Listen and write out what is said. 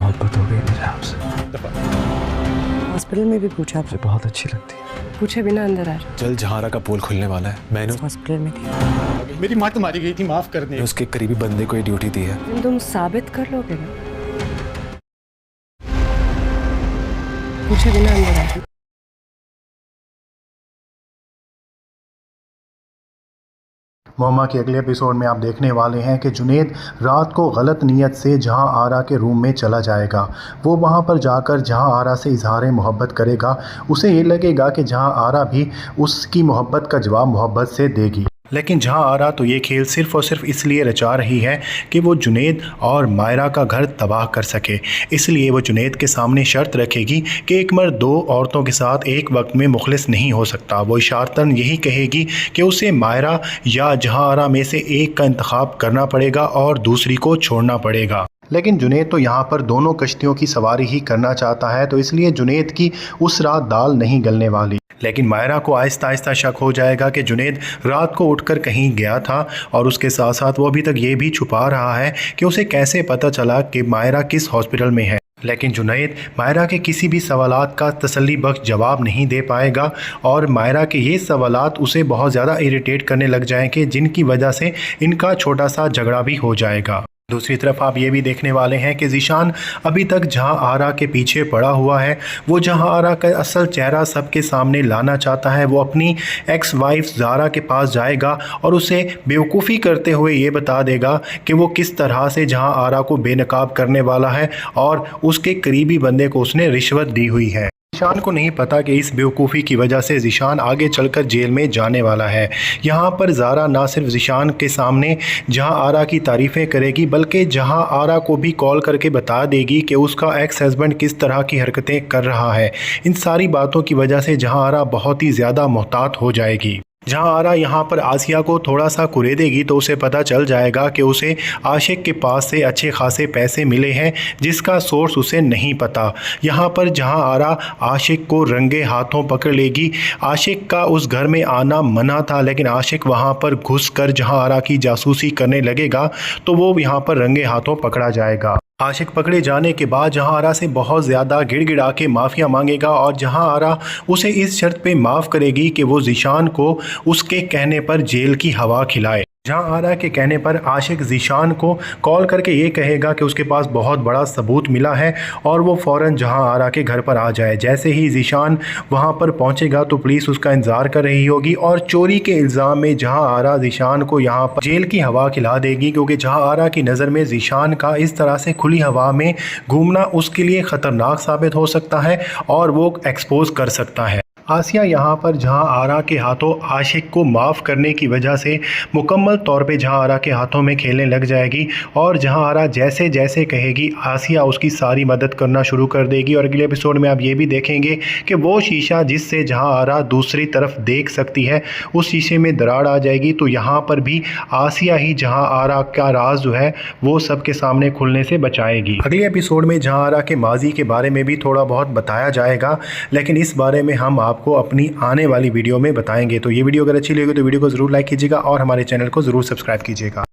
मोहब्बत हो गई मुझे आपसे। हॉस्पिटल में भी पूछा, मुझे बहुत अच्छी लगती है। पूछे बिना अंदर आ रहा। जल्द जहारा का पोल खुलने वाला है। मैंने हॉस्पिटल में थी। मेरी माँ तो मारी गई थी, माफ कर दे। उसके करीबी बंदे को ये ड्यूटी दी है। तुम साबित कर लोगे ना? पूछे बिना अंदर आ रहा। मोहम्मा के अगले एपिसोड में आप देखने वाले हैं कि जुनैद रात को गलत नीयत से जहां आरा के रूम में चला जाएगा। वो वहां पर जाकर जहां आरा से इजहार मोहब्बत करेगा। उसे ये लगेगा कि जहां आरा भी उसकी मोहब्बत का जवाब मोहब्बत से देगी, लेकिन जहां आरा तो ये खेल सिर्फ़ और सिर्फ इसलिए रचा रही है कि वो जुनैद और मायरा का घर तबाह कर सके। इसलिए वो जुनैद के सामने शर्त रखेगी कि एक मर्द दो औरतों के साथ एक वक्त में मुखलिस नहीं हो सकता। वो इशारतन यही कहेगी कि उसे मायरा या जहां आरा में से एक का इंतखाब करना पड़ेगा और दूसरी को छोड़ना पड़ेगा। लेकिन जुनैद तो यहाँ पर दोनों कश्तियों की सवारी ही करना चाहता है, तो इसलिए जुनैद की उस रात दाल नहीं गलने वाली। लेकिन मायरा को आहिस्ता आहिस्ता शक हो जाएगा कि जुनैद रात को उठकर कहीं गया था, और उसके साथ साथ वो अभी तक ये भी छुपा रहा है कि उसे कैसे पता चला कि मायरा किस हॉस्पिटल में है। लेकिन जुनैद मायरा के किसी भी सवालात का तसल्ली बख्श जवाब नहीं दे पाएगा, और मायरा के ये सवालात उसे बहुत ज़्यादा इरिटेट करने लग जाएंगे, जिनकी वजह से इनका छोटा सा झगड़ा भी हो जाएगा। दूसरी तरफ आप ये भी देखने वाले हैं कि ज़ीशान अभी तक जहां आरा के पीछे पड़ा हुआ है। वो जहां आरा का असल चेहरा सबके सामने लाना चाहता है। वो अपनी एक्स वाइफ ज़ारा के पास जाएगा और उसे बेवकूफ़ी करते हुए ये बता देगा कि वो किस तरह से जहां आरा को बेनकाब करने वाला है और उसके करीबी बंदे को उसने रिश्वत दी हुई है। ज़ीशान को नहीं पता कि इस बेवकूफ़ी की वजह से ज़ीशान आगे चलकर जेल में जाने वाला है। यहाँ पर ज़ारा ना सिर्फ ज़ीशान के सामने जहाँ आरा की तारीफ़ें करेगी, बल्कि जहाँ आरा को भी कॉल करके बता देगी कि उसका एक्स हस्बैंड किस तरह की हरकतें कर रहा है। इन सारी बातों की वजह से जहाँ आरा बहुत ही ज़्यादा मोहतात हो जाएगी। जहां आरा यहाँ पर आसिया को थोड़ा सा कुरेदेगी तो उसे पता चल जाएगा कि उसे आशिक के पास से अच्छे खासे पैसे मिले हैं, जिसका सोर्स उसे नहीं पता। यहाँ पर जहां आरा आशिक को रंगे हाथों पकड़ लेगी। आशिक का उस घर में आना मना था, लेकिन आशिक वहाँ पर घुसकर जहां आरा की जासूसी करने लगेगा तो वो यहाँ पर रंगे हाथों पकड़ा जाएगा। आशिक पकड़े जाने के बाद जहां आरा से बहुत ज़्यादा गिड़गिड़ा के माफ़िया मांगेगा, और जहां आरा उसे इस शर्त पे माफ़ करेगी कि वो ज़ीशान को उसके कहने पर जेल की हवा खिलाए। जहां आरा के कहने पर आशिक ज़ीशान को कॉल करके ये कहेगा कि उसके पास बहुत बड़ा सबूत मिला है और वो फ़ौरन जहां आरा के घर पर आ जाए। जैसे ही ज़ीशान वहां पर पहुंचेगा तो पुलिस उसका इंतज़ार कर रही होगी, और चोरी के इल्ज़ाम में जहां आरा ज़ीशान को यहां पर जेल की हवा खिला देगी, क्योंकि जहां आरा की नज़र में ज़ीशान का इस तरह से खुली हवा में घूमना उसके लिए ख़तरनाक साबित हो सकता है और वो एक्सपोज कर सकता है। आसिया यहाँ पर जहाँ आरा के हाथों आशिक को माफ़ करने की वजह से मुकम्मल तौर पे जहाँ आरा के हाथों में खेलने लग जाएगी, और जहाँ आरा जैसे जैसे कहेगी आसिया उसकी सारी मदद करना शुरू कर देगी। और अगले एपिसोड में आप ये भी देखेंगे कि वो शीशा जिससे जहाँ आरा दूसरी तरफ देख सकती है, उस शीशे में दरार आ जाएगी। तो यहाँ पर भी आसिया ही जहाँ आरा का राज जो है वो सबके सामने खुलने से बचाएगी। अगले एपिसोड में जहाँ आरा के माजी के बारे में भी थोड़ा बहुत बताया जाएगा, लेकिन इस बारे में हम आपको अपनी आने वाली वीडियो में बताएंगे। तो ये वीडियो अगर अच्छी लगी तो वीडियो को ज़रूर लाइक कीजिएगा और हमारे चैनल को ज़रूर सब्सक्राइब कीजिएगा।